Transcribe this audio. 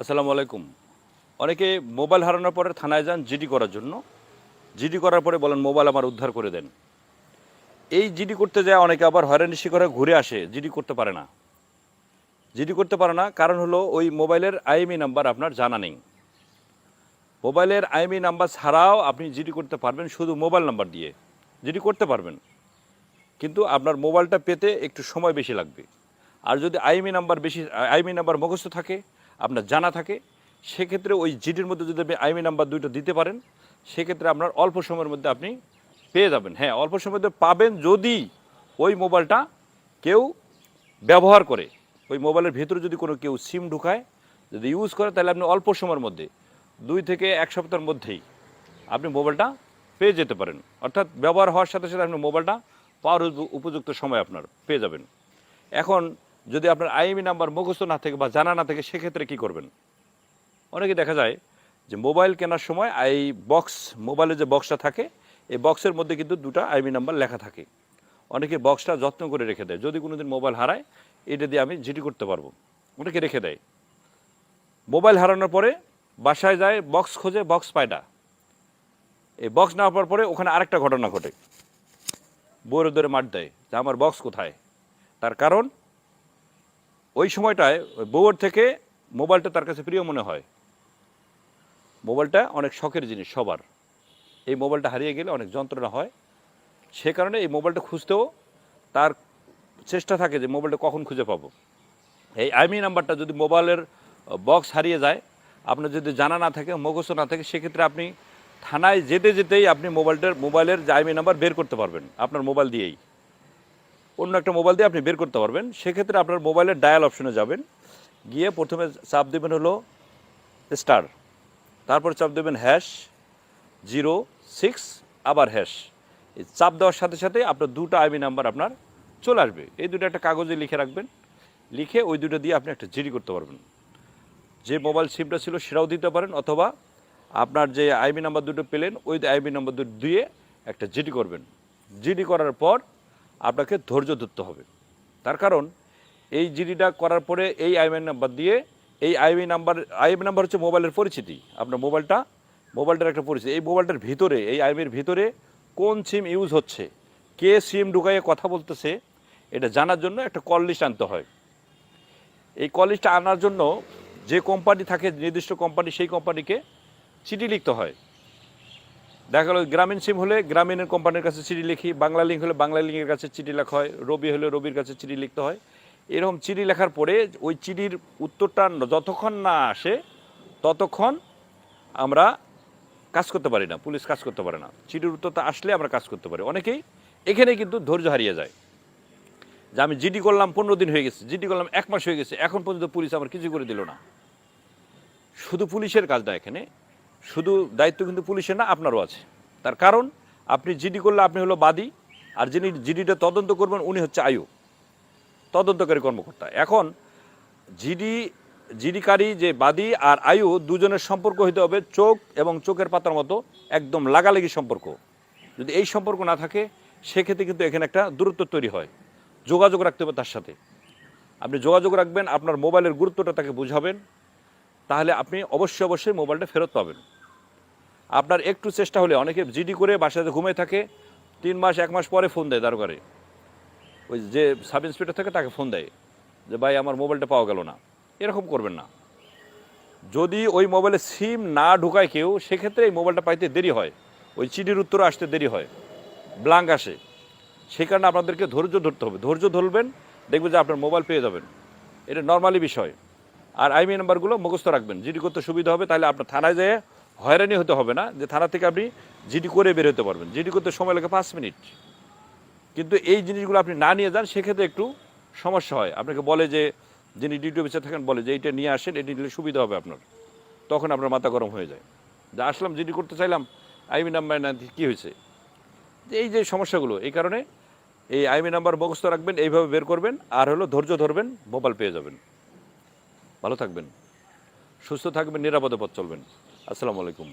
আসসালামু আলাইকুম। অনেকে মোবাইল হারানোর পরে থানায় যান জিডি করার জন্য। জিডি করার পরে বলেন মোবাইল আমার উদ্ধার করে দেন। এই জিডি করতে যায় অনেকে আবার হয়রানির শিকার ঘুরে আসে, জিডি করতে পারে না। জিডি করতে পারে না কারণ হলো ওই মোবাইলের আইএমই নাম্বার আপনার জানা নেই। মোবাইলের আইএমই নাম্বার ছাড়াও আপনি জিডি করতে পারবেন শুধু মোবাইল নাম্বার দিয়ে। জিডি করতে পারবেন, কিন্তু আপনার মোবাইলটা পেতে একটু সময় বেশি লাগবে। আর যদি আইএমই নাম্বার মুখস্থ থাকে, আপনার জানা থাকে, সেক্ষেত্রে ওই জিডির মধ্যে যদি আপনি আইএমই নাম্বার দুটো দিতে পারেন, সেক্ষেত্রে আপনার অল্প সময়ের মধ্যে আপনি পেয়ে যাবেন। হ্যাঁ, অল্প সময়ের মধ্যে পাবেন যদি ওই মোবাইলটা কেউ ব্যবহার করে, ওই মোবাইলের ভেতরে যদি কোনো কেউ সিম ঢুকায়, যদি ইউজ করে, তাহলে আপনি অল্প সময়ের মধ্যে 2 থেকে 1 সপ্তাহের মধ্যেই আপনি মোবাইলটা পেয়ে যেতে পারেন। অর্থাৎ ব্যবহার হওয়ার সাথে সাথে আপনি মোবাইলটা পাওয়ার উপযুক্ত সময় আপনার পেয়ে যাবেন। এখন যদি আপনার আইএমই নাম্বার মুখস্থ না থাকে বা জানা না থাকে, সেক্ষেত্রে কী করবেন? অনেকে দেখা যায় যে মোবাইল কেনার সময় এই মোবাইলের যে বক্সটা থাকে, এই বক্সের মধ্যে কিন্তু 2টা আইএমই নাম্বার লেখা থাকে। অনেকে বক্সটা যত্ন করে রেখে দেয়, যদি কোনো দিন মোবাইল হারায় এটা দিয়ে আমি জিডি করতে পারবো, অনেকে রেখে দেয়। মোবাইল হারানোর পরে বাসায় যায়, বক্স খোঁজে, বক্স পায় না। এই বক্স না পাওয়ার পরে ওখানে আরেকটা ঘটনা ঘটে, বউয়ের ধরে মার দেয় যে আমার বক্স কোথায়। তার কারণ ওই সময়টায় ওই বউয়ের থেকে মোবাইলটা তার কাছে প্রিয় মনে হয়। মোবাইলটা অনেক শখের জিনিস সবার। এই মোবাইলটা হারিয়ে গেলে অনেক যন্ত্রণা হয়। সে কারণে এই মোবাইলটা খুঁজতেও তার চেষ্টা থাকে যে মোবাইলটা কখন খুঁজে পাবো। এই আইএমই নাম্বারটা যদি মোবাইলের বক্স হারিয়ে যায়, আপনার যদি জানা না থাকে, মুখস্থ না থাকে, সেক্ষেত্রে আপনি থানায় যেতে যেতেই আপনি মোবাইলের যে আইএমই নাম্বার বের করতে পারবেন আপনার মোবাইল দিয়েই। অন্য একটা মোবাইল দিয়ে আপনি বের করতে পারবেন। সেক্ষেত্রে আপনার মোবাইলের ডায়াল অপশনে যাবেন, গিয়ে প্রথমে চাপ দেবেন হলো স্টার, তারপর চাপ দেবেন #06 আবার হ্যাশ। এই চাপ দেওয়ার সাথে সাথে আপনার 2টা আইএমই নাম্বার আপনার চলে আসবে। এই দুটো একটা কাগজে লিখে রাখবেন, লিখে ওই দুটো দিয়ে আপনি একটা জিডি করতে পারবেন। যে মোবাইল সিমটা ছিল সেটাও দিতে পারেন, অথবা আপনার যে আইএমই নাম্বার দুটো পেলেন ওই আইএমই নাম্বার দুটো দিয়ে একটা জিডি করবেন। জিডি করার পর আপনাকে ধৈর্য ধরতে হবে। তার কারণ এই জিডিটা করার পরে এই আইএমই নাম্বার দিয়ে, এই আইএমই নাম্বার হচ্ছে মোবাইলের পরিচিতি। আপনার মোবাইলটার একটা পরিচিতি। এই মোবাইলটার ভিতরে, এই আইএমইর ভিতরে কোন সিম ইউজ হচ্ছে, কে সিম ঢুকাইয়ে কথা বলতেছে, এটা জানার জন্য একটা কল লিস্ট আনতে হয়। এই কল লিস্টটা আনার জন্য যে কোম্পানি থাকে, নির্দিষ্ট কোম্পানি, সেই কোম্পানিকে চিঠি লিখতে হয়। দেখা গেল গ্রামীণ সিম হলে গ্রামীণের কোম্পানির কাছে চিঠি লিখি, বাংলা লিঙ্ক হলে বাংলা লিঙ্কের কাছে চিঠি লেখা হয়, রবি হলে রবির কাছে চিঠি লিখতে হয়। এরকম চিঠি লেখার পরে ওই চিঠির উত্তরটা যতক্ষণ না আসে ততক্ষণ আমরা কাজ করতে পারি না, পুলিশ কাজ করতে পারে না। চিঠির উত্তরটা আসলে আমরা কাজ করতে পারি। অনেকেই এখানে কিন্তু ধৈর্য হারিয়ে যায়, যে আমি জিডি করলাম 15 দিন হয়ে গেছে, জিডি করলাম 1 মাস হয়ে গেছে, এখন পর্যন্ত পুলিশ আমার কিছু করে দিল না। শুধু পুলিশের কাজ না, এখানে শুধু দায়িত্ব কিন্তু পুলিশের না, আপনারও আছে। তার কারণ আপনি জিডি করলে আপনি হলো বাদী, আর যিনি জিডিটা তদন্ত করবেন উনি হচ্ছে আয়ু, তদন্তকারী কর্মকর্তা। এখন জিডিকারী যে বাদী আর আয়ু, দুজনের সম্পর্ক হইতে হবে চোখ এবং চোখের পাতার মতো, একদম লাগালাগি সম্পর্ক। যদি এই সম্পর্ক না থাকে, সেক্ষেত্রে কিন্তু এখানে একটা দূরত্ব তৈরি হয়। যোগাযোগ রাখতে হবে তার সাথে। আপনি যোগাযোগ রাখবেন, আপনার মোবাইলের গুরুত্বটা তাকে বুঝাবেন, তাহলে আপনি অবশ্যই মোবাইলটা ফেরত পাবেন। আপনার একটু চেষ্টা হলে, অনেকে জিডি করে বাসায় ঘুমিয়ে থাকে, 3 মাস 1 মাস পরে ফোন দেয় দারোগারে, ওই যে সাব ইন্সপেক্টর থাকে তাকে ফোন দেয় যে ভাই আমার মোবাইলটা পাওয়া গেল না। এরকম করবেন না। যদি ওই মোবাইলে সিম না ঢুকায় কেউ, সেক্ষেত্রে এই মোবাইলটা পাইতে দেরি হয়, ওই চিঠির উত্তর আসতে দেরি হয়, ব্ল্যাঙ্ক আসে। সেই কারণে আপনাদেরকে ধৈর্য ধরতে হবে। ধৈর্য ধরবেন, দেখবেন যে আপনার মোবাইল পেয়ে যাবেন। এটা নর্মালি বিষয়। আর আইএমই নাম্বারগুলো মুখস্থ রাখবেন, জিডি করতে সুবিধা হবে। তাহলে আপনার থানায় যেয়ে হয়রানি হতে হবে না, যে থানা থেকে আপনি জিডি করে বের হতে পারবেন। জিডি করতে সময় লাগে 5 মিনিট। কিন্তু এই জিনিসগুলো আপনি না নিয়ে যান, সেক্ষেত্রে একটু সমস্যা হয়। আপনাকে বলে যে, যিনি ডিউটি অফিসার থাকেন বলে যে এইটা নিয়ে আসেন, এটি নিলে সুবিধা হবে আপনার। তখন আপনার মাথা গরম হয়ে যায়, যে আসলাম জিডি করতে চাইলাম, আইএমই নাম্বার না, কী হয়েছে। এই যে সমস্যাগুলো, এই কারণে এই আইএমই নাম্বার মুখস্থ রাখবেন, এইভাবে বের করবেন, আর হলো ধৈর্য ধরবেন, মোবাইল পেয়ে যাবেন। ভালো থাকবেন, সুস্থ থাকবেন, নিরাপদে পথ চলবেন। আসসালামু আলাইকুম।